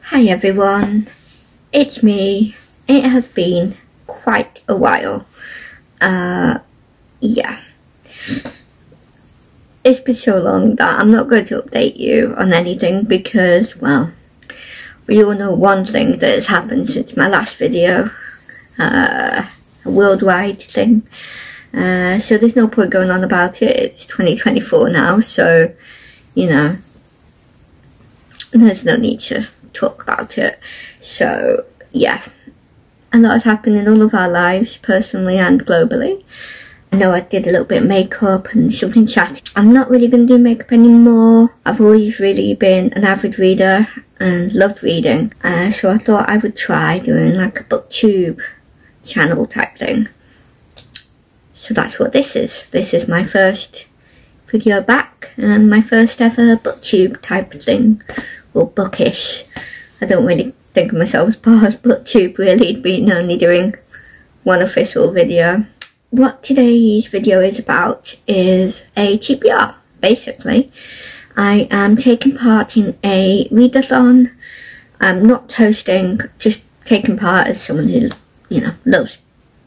Hi everyone, it's me. It has been quite a while. Yeah. It's been so long that I'm not going to update you on anything because, well, we all know one thing that has happened since my last video. A worldwide thing. So there's no point going on about it. It's 2024 now, so, you know, there's no need to talk about it. So, yeah. A lot has happened in all of our lives, personally and globally. I know I did a little bit of makeup and something chatty. I'm not really going to do makeup anymore. I've always really been an avid reader and loved reading. So I thought I would try doing like a booktube channel type thing. So that's what this is. This is my first video back and my first ever booktube type thing, or bookish. I don't really think of myself as part of booktube really, being only doing one official video. What today's video is about is a TBR, basically. I am taking part in a readathon. I'm not hosting, just taking part as someone who, you know, loves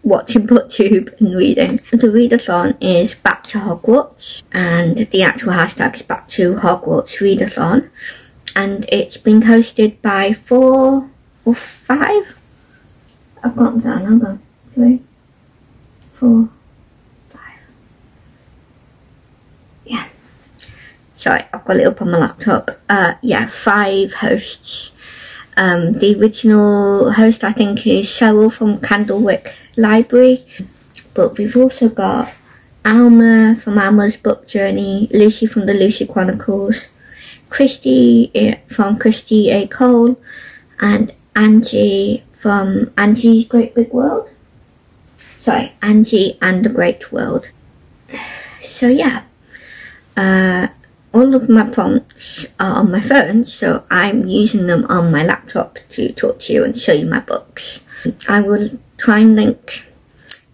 watching booktube and reading. The readathon is Back to Hogwarts, and the actual hashtag is Back To Hogwarts Readathon, and it's been hosted by 4 or 5. I've got them down. Hold on. 3, 4, 5. Yeah. Sorry, I've got it up on my laptop. Yeah, 5 hosts. The original host, I think, is Cheryl from Candlewick Library, but we've also got Alma from Alma's Book Journey, Lucy from the Lucy Chronicles, Kristi from Kristi A. Cole, and Angie from Angie's Great Big World. Sorry, Angie and the Great World. So yeah, all of my prompts are on my phone, so I'm using them on my laptop to talk to you and show you my books. I will try and link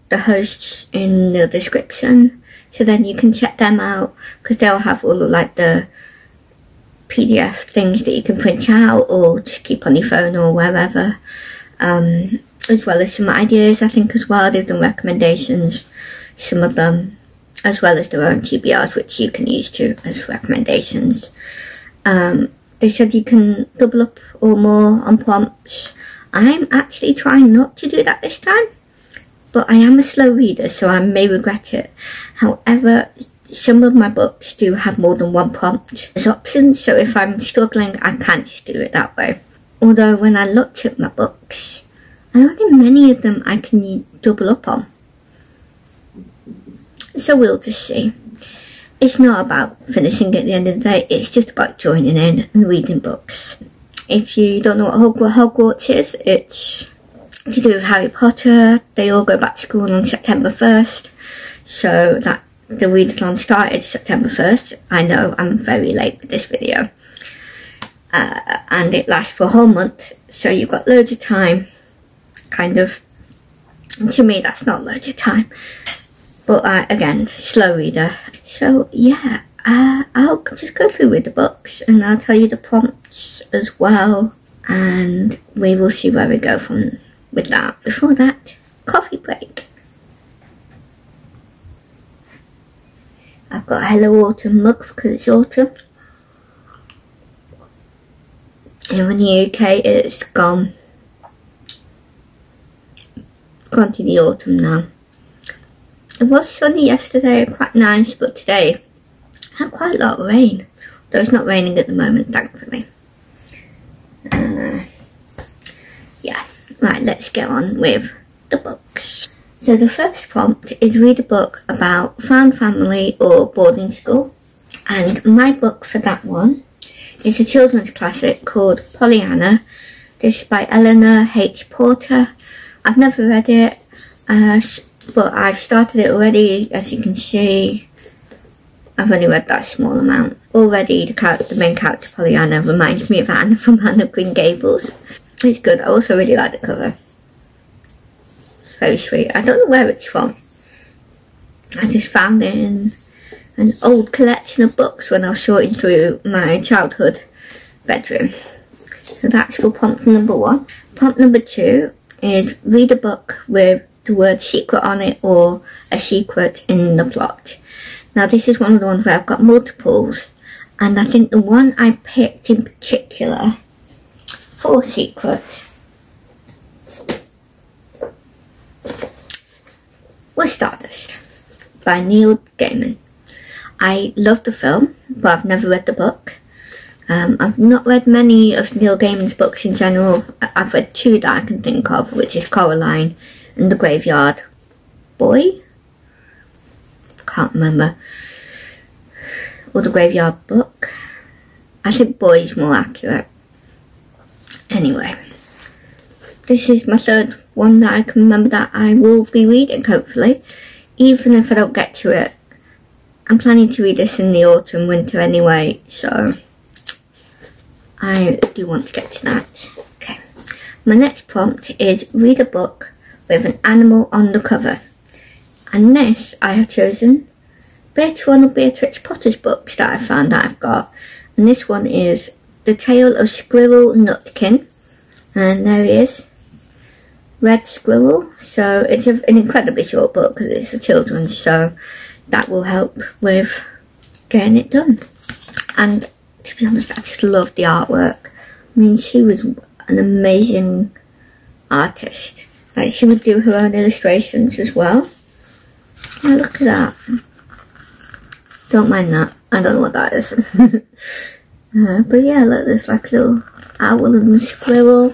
the hosts in the description, so then you can check them out, because they'll have all of like the PDF things that you can print out or just keep on your phone or wherever, as well as some ideas I think as well. They've done recommendations, some of them, as well as their own TBRs, which you can use too as recommendations. They said you can double up or more on prompts. I'm actually trying not to do that this time, but I am a slow reader, so I may regret it. However, some of my books do have more than one prompt as options, so if I'm struggling, I can just do it that way. Although when I looked at my books, I don't think many of them I can double up on. So we'll just see. It's not about finishing at the end of the day, it's just about joining in and reading books. If you don't know what Hogwarts is, it's to do with Harry Potter. They all go back to school on September 1st, so that the readathon started September 1st. I know I'm very late with this video. And it lasts for a whole month, so you've got loads of time, kind of. And to me, that's not loads of time. But again, slow reader. So yeah, I'll just go through with the books and I'll tell you the prompts as well. And we will see where we go from with that. Before that, coffee break. I've got a Hello Autumn mug because it's autumn. And in the UK it's gone to the autumn now. It was sunny yesterday, quite nice, but today had quite a lot of rain. Though it's not raining at the moment, thankfully. Yeah, right, let's get on with the books. So the first prompt is read a book about found family or boarding school. And my book for that one is a children's classic called Pollyanna. This is by Eleanor H. Porter. I've never read it, but I've started it already. As you can see, I've only read that small amount. Already the main character Pollyanna reminds me of Anna from Anne of Green Gables. It's good. I also really like the cover. It's very sweet. I don't know where it's from. I just found it in an old collection of books when I was sorting through my childhood bedroom. So that's for prompt number 1. Prompt number 2 is read a book with the word secret on it or a secret in the plot. Now this is one of the ones where I've got multiples, and I think the one I picked in particular for secret was Stardust by Neil Gaiman. I love the film, but I've never read the book. I've not read many of Neil Gaiman's books in general. I've read 2 that I can think of, which is Coraline and The Graveyard Boy. Can't remember. Or The Graveyard Book. I think Boy is more accurate. Anyway, this is my 3rd one that I can remember that I will be reading, hopefully. Even if I don't get to it. I'm planning to read this in the autumn, winter anyway, so I do want to get to that. Okay. My next prompt is read a book with an animal on the cover. And this I have chosen one of Beatrix Potter's books that I found that I've got. And this one is The Tale of Squirrel Nutkin. And there he is. Red Squirrel. So it's an incredibly short book because it's a children's, so that will help with getting it done. And to be honest, I just love the artwork. I mean, she was an amazing artist. Like, she would do her own illustrations as well. Oh, look at that. Don't mind that. I don't know what that is. But yeah, look, there's like a little owl and a squirrel.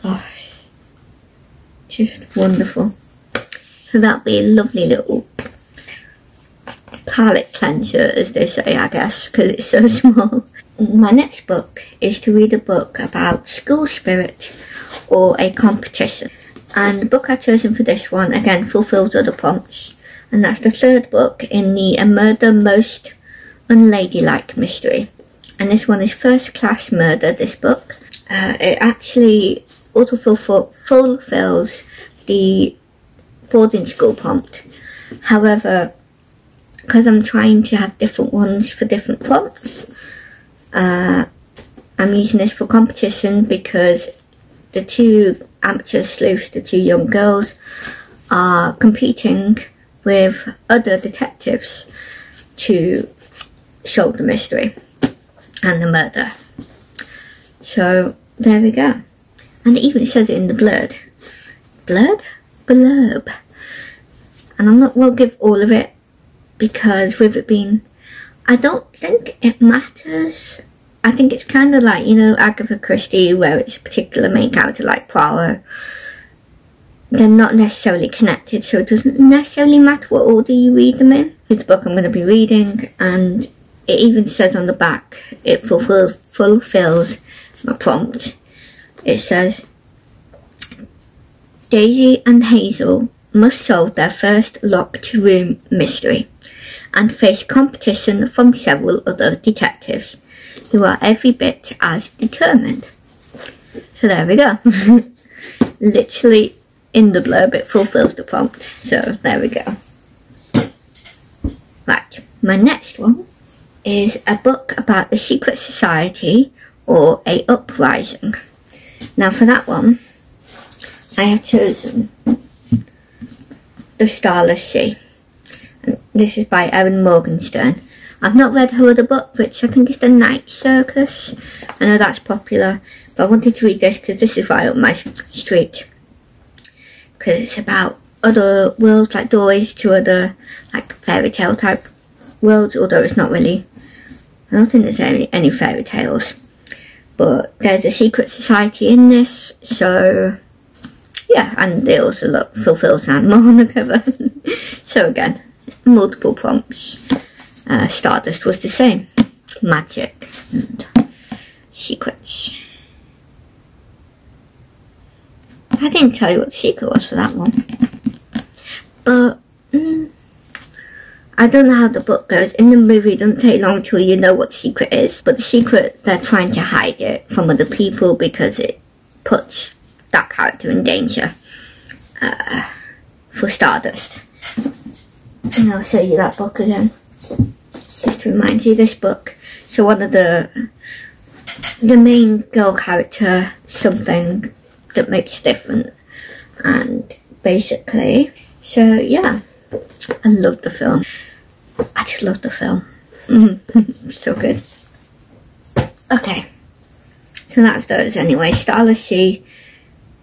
Oh, just wonderful. So that'll be a lovely little palette cleanser, as they say, I guess, because it's so small. My next book is to read a book about school spirit or a competition. And the book I've chosen for this one, again, fulfills other prompts. And that's the 3rd book in the A Murder Most Unladylike mystery. And this one is First Class Murder, this book. It actually also fulfills the boarding school prompt. However, because I'm trying to have different ones for different prompts, I'm using this for competition because the 2 amateur sleuths, the 2 young girls, are competing with other detectives to solve the mystery and the murder. So there we go. And it even says it in the blurb. Blurb. And won't give all of it, because with it being, I don't think it matters. I think it's kind of like, you know, Agatha Christie, where it's a particular main character like Poirot. They're not necessarily connected, so it doesn't necessarily matter what order you read them in. It's the book I'm going to be reading, and it even says on the back, it fulfills my prompt. It says, Daisy and Hazel must solve their first locked room mystery and face competition from several other detectives who are every bit as determined. So there we go. Literally in the blurb it fulfills the prompt, so there we go. Right, my next one is a book about a secret society or a uprising. Now for that one, I have chosen The Starless Sea. And this is by Erin Morgenstern. I've not read her other book, which I think is The Night Circus. I know that's popular, but I wanted to read this because this is right up my street. Because it's about other worlds, like doorways to other, like, fairy tale type worlds, although it's not really. I don't think there's any fairy tales. But there's a secret society in this, so yeah, and it also fulfills animal on the cover. So again, multiple prompts. Stardust was the same. Magic and secrets. I didn't tell you what the secret was for that one. But I don't know how the book goes. In the movie, it doesn't take long until you know what the secret is. But the secret, they're trying to hide it from other people because it puts that character in danger for Stardust. And I'll show you that book again, just to remind you this book. So one of the the main girl character something that makes it different. And basically, so yeah, I love the film. I just love the film. So good. Okay, so that's those anyway. Starless Sea,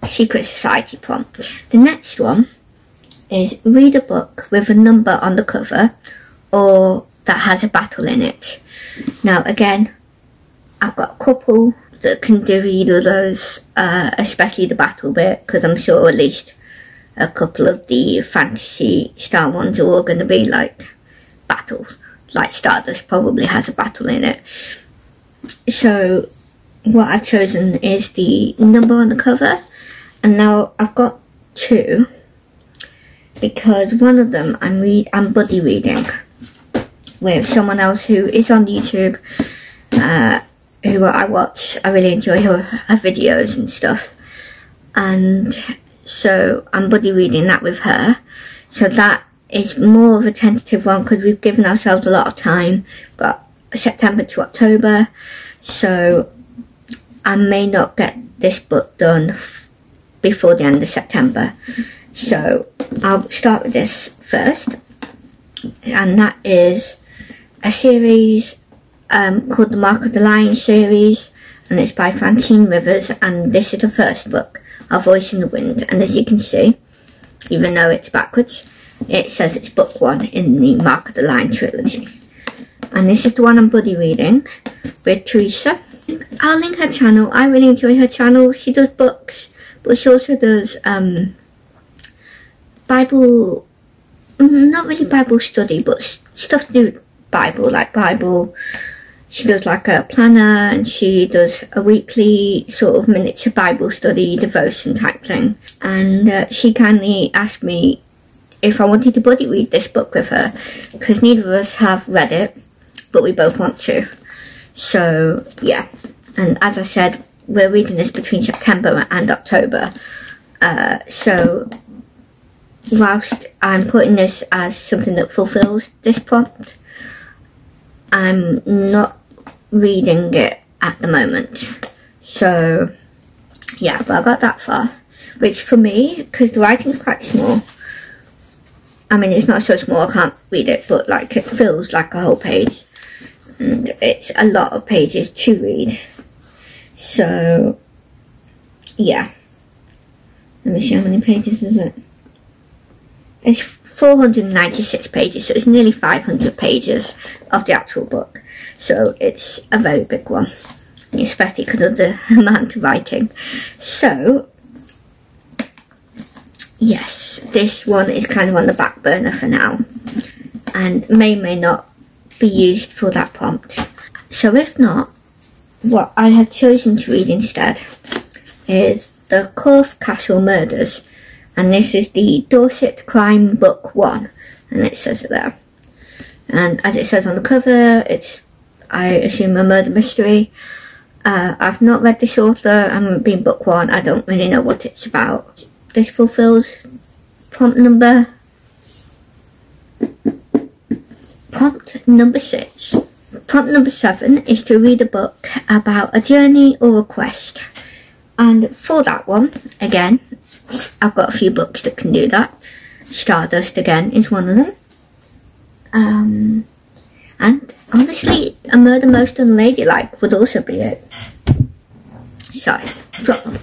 Secret Society prompt. The next one is read a book with a number on the cover or that has a battle in it. Now again, I've got a couple that can do either of those, especially the battle bit, because I'm sure at least a couple of the fantasy style ones are all going to be like battles. Like Stardust probably has a battle in it. So what I've chosen is the number on the cover, and now I've got two because one of them I'm buddy reading with someone else who is on YouTube, who I watch. I really enjoy her videos and stuff, and so I'm buddy reading that with her. So that is more of a tentative one because we've given ourselves a lot of time, but September to October, so I may not get this book done before the end of September. So I'll start with this first, and that is a series called the Mark of the Lion series, and it's by Francine Rivers, and this is the first book, Our Voice in the Wind. And as you can see, even though it's backwards, it says it's book 1 in the Mark of the Lion trilogy. And this is the one I'm buddy reading with Teresa. I'll link her channel. I really enjoy her channel. She does books, but she also does Bible, not really Bible study, but stuff to do with Bible, like Bible. She does like a planner, and she does a weekly sort of miniature Bible study, devotion type thing. And she kindly asked me if I wanted to buddy read this book with her, because neither of us have read it, but we both want to. So yeah, and as I said, we're reading this between September and October. So whilst I'm putting this as something that fulfills this prompt, I'm not reading it at the moment. So yeah, but I got that far, which for me, because the writing's quite small, I mean it's not so small I can't read it, but like it feels like a whole page, and it's a lot of pages to read. So yeah, let me see, how many pages is it? It's 496 pages, so it's nearly 500 pages of the actual book. So it's a very big one, especially because of the amount of writing. So yes, this one is kind of on the back burner for now, and may not be used for that prompt. So if not, what I have chosen to read instead is The Corfe Castle Murders, and this is the Dorset Crime Book 1, and it says it there. And as it says on the cover, it's, I assume, a murder mystery. I've not read this author, and being book 1, I don't really know what it's about. This fulfills prompt number 6. Prompt number 7 is to read a book about a journey or a quest. And for that one, again, I've got a few books that can do that. Stardust, again, is one of them. And honestly, A Murder Most Unladylike would also be it. Sorry, drop the book.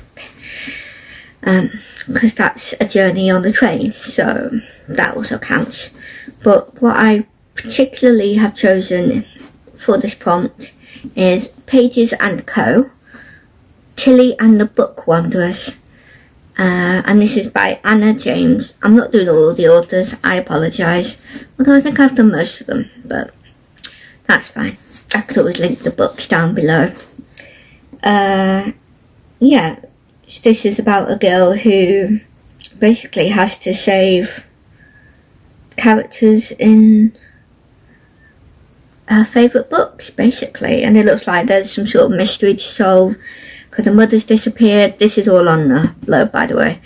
Because that's a journey on the train, so that also counts. But what I particularly have chosen for this prompt is Pages and Co., Tilly and the Book Wanderers. And this is by Anna James. I'm not doing all the authors, I apologise, although I think I've done most of them, but that's fine. I could always link the books down below. Yeah, this is about a girl who basically has to save characters in her favourite books, basically, and it looks like there's some sort of mystery to solve because the mother's disappeared. This is all on the blurb, by the way.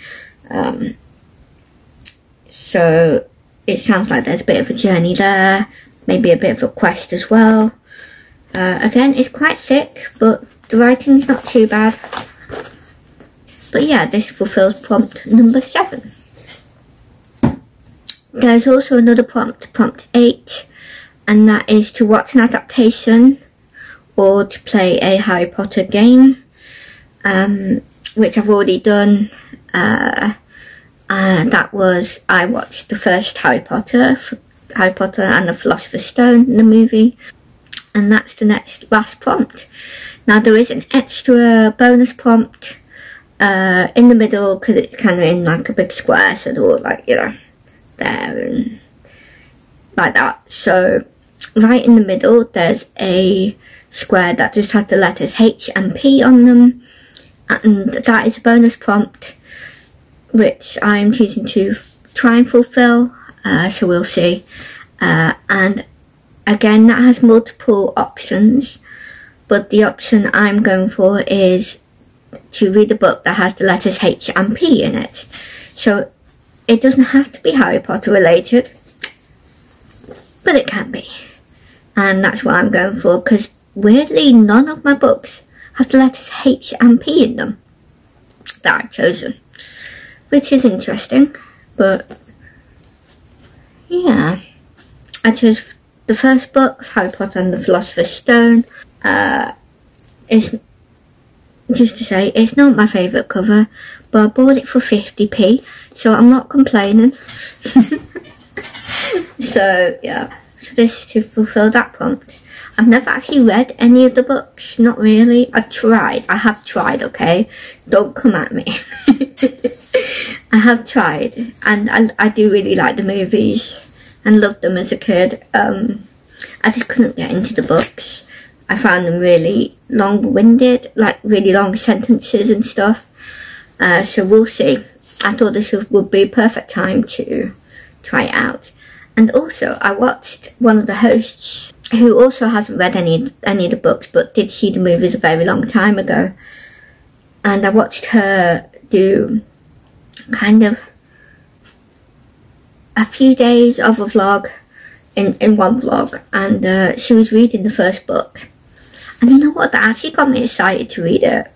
So it sounds like there's a bit of a journey there, maybe a bit of a quest as well. Again, it's quite thick, but The writing's not too bad. But yeah, this fulfills prompt number 7. There's also another prompt, prompt 8, and that is to watch an adaptation or to play a Harry Potter game, which I've already done. That was, I watched the first Harry Potter and the Philosopher's Stone, the movie, and that's the last prompt. Now there is an extra bonus prompt in the middle, because it's kind of in like a big square, so they're all like, you know, there and like that. So right in the middle there's a square that just has the letters H and P on them, and that is a bonus prompt which I'm choosing to try and fulfill, so we'll see. And again, that has multiple options, but the option I'm going for is to read a book that has the letters H and P in it. So it doesn't have to be Harry Potter related, but it can be. And that's what I'm going for, because weirdly none of my books have the letters H and P in them that I've chosen, which is interesting. But yeah, I chose the first book, Harry Potter and the Philosopher's Stone. Is just to say, it's not my favourite cover, but I bought it for 50p, so I'm not complaining. So yeah, so this is to fulfill that prompt. I've never actually read any of the books, not really. I have tried, okay? Don't come at me. I have tried, and I do really like the movies and loved them as a kid. I just couldn't get into the books. I found them really long-winded, like really long sentences and stuff. So we'll see. I thought this would be a perfect time to try it out. And also, I watched one of the hosts who also hasn't read any of the books, but did see the movies a very long time ago. And I watched her do kind of a few days of a vlog in one vlog, and she was reading the first book. And you know what, that actually got me excited to read it.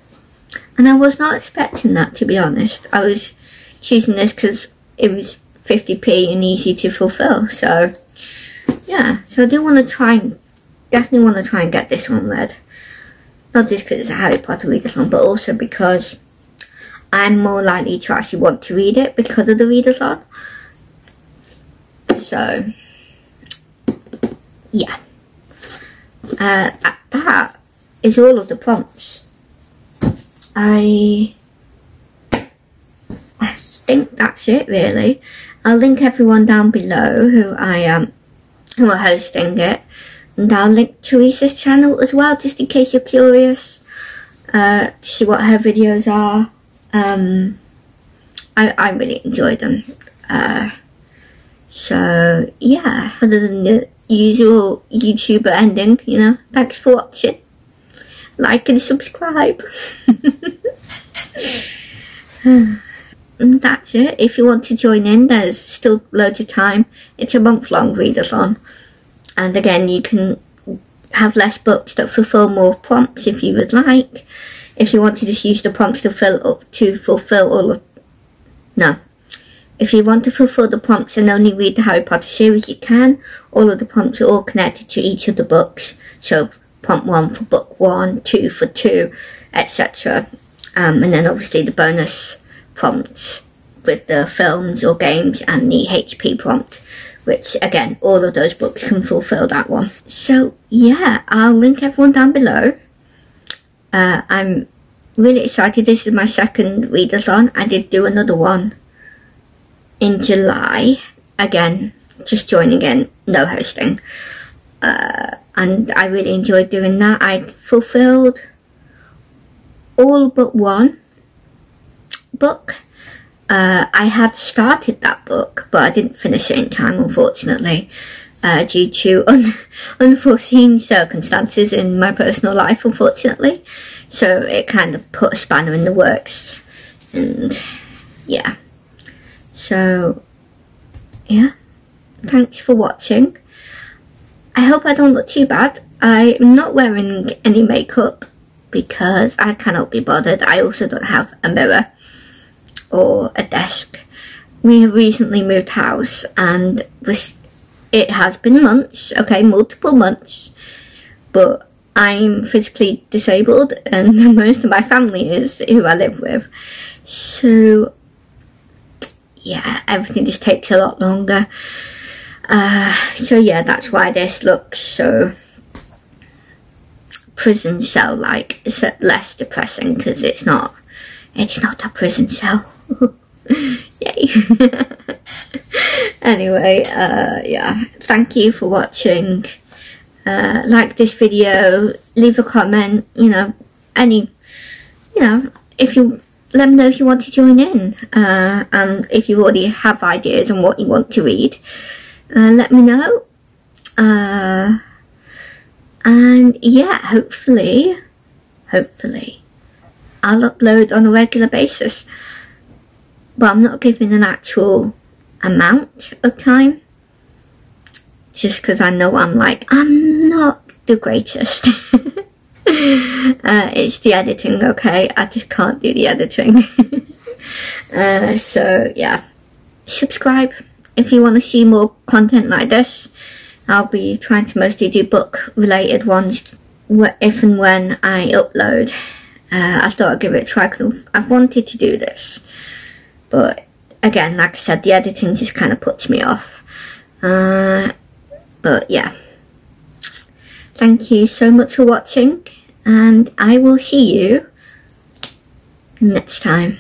And I was not expecting that, to be honest. I was choosing this because it was 50p and easy to fulfill. So yeah, so I do want to definitely want to try and get this one read. Not just because it's a Harry Potter readathon, but also because I'm more likely to actually want to read it because of the readathon. So yeah, that is all of the prompts. I think that's it really. I'll link everyone down below who are hosting it, and I'll link Teresa's channel as well, just in case you're curious to see what her videos are. I really enjoy them. So yeah, other than the usual YouTuber ending, you know, thanks for watching. Like and subscribe. And that's it. If you want to join in, there's still loads of time. It's a month-long readathon, and again, you can have less books that fulfill more prompts if you would like. If you want to just use the prompts to fulfill all of... No. If you want to fulfill the prompts and only read the Harry Potter series, you can. All of the prompts are all connected to each of the books. So prompt 1 for book 1, 2 for 2, etc. And then obviously the bonus prompts with the films or games and the HP prompt, which again, all of those books can fulfill that one. So yeah, I'll link everyone down below. I'm really excited. This is my second readathon. I did do another one in July. Again, just joining in, no hosting. And I really enjoyed doing that. I fulfilled all but one book. I had started that book, but I didn't finish it in time, unfortunately, due to unforeseen circumstances in my personal life, unfortunately. So it kind of put a spanner in the works, and yeah. So yeah, thanks for watching. I hope I don't look too bad. I'm not wearing any makeup because I cannot be bothered. I also don't have a mirror or a desk. We have recently moved house, and it has been months, okay, multiple months, but I'm physically disabled, and most of my family is, who I live with. So yeah, everything just takes a lot longer. So yeah, that's why this looks so prison cell like. It's less depressing because it's not a prison cell. Yay. Anyway, yeah, thank you for watching. Like this video, leave a comment, let me know if you want to join in, and if you already have ideas on what you want to read, let me know. And yeah, hopefully I'll upload on a regular basis, but I'm not giving an actual amount of time, just because I know I'm not the greatest. It's the editing, okay? I just can't do the editing. So yeah, subscribe if you want to see more content like this. I'll be trying to mostly do book related ones if and when I upload. I thought I'd give it a try. I've wanted to do this, but again, like I said, the editing just kind of puts me off. But yeah, thank you so much for watching, and I will see you next time.